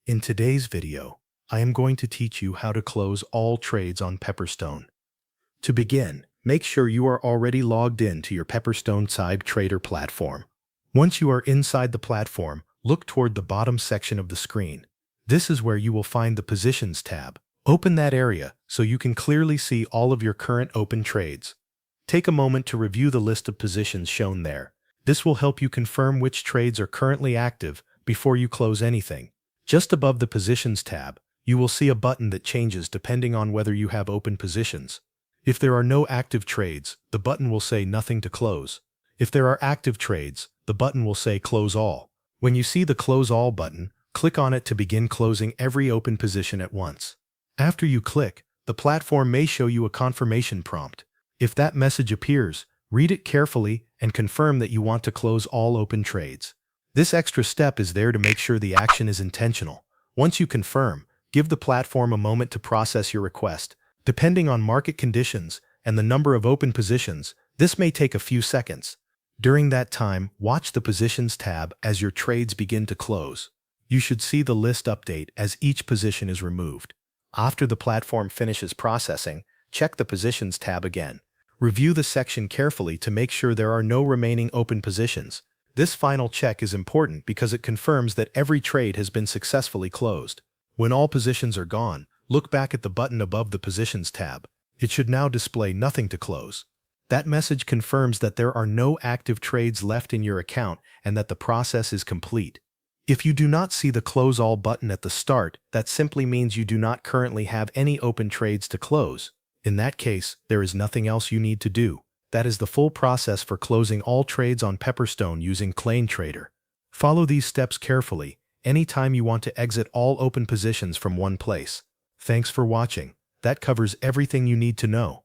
In today's video, I am going to teach you how to close all trades on Pepperstone. To begin, make sure you are already logged in to your Pepperstone Side Trader platform. Once you are inside the platform, look toward the bottom section of the screen. This is where you will find the Positions tab. Open that area so you can clearly see all of your current open trades. Take a moment to review the list of positions shown there. This will help you confirm which trades are currently active before you close anything. Just above the Positions tab, you will see a button that changes depending on whether you have open positions. If there are no active trades, the button will say Nothing to close. If there are active trades, the button will say Close All. When you see the Close All button, click on it to begin closing every open position at once. After you click, the platform may show you a confirmation prompt. If that message appears, read it carefully and confirm that you want to close all open trades. This extra step is there to make sure the action is intentional. Once you confirm, give the platform a moment to process your request. Depending on market conditions and the number of open positions, this may take a few seconds. During that time, watch the Positions tab as your trades begin to close. You should see the list update as each position is removed. After the platform finishes processing, check the Positions tab again. Review the section carefully to make sure there are no remaining open positions. This final check is important because it confirms that every trade has been successfully closed. When all positions are gone, look back at the button above the Positions tab. It should now display Nothing to close. That message confirms that there are no active trades left in your account and that the process is complete. If you do not see the Close All button at the start, that simply means you do not currently have any open trades to close. In that case, there is nothing else you need to do. That is the full process for closing all trades on Pepperstone using ClaimTrader. Follow these steps carefully anytime you want to exit all open positions from one place. Thanks for watching. That covers everything you need to know.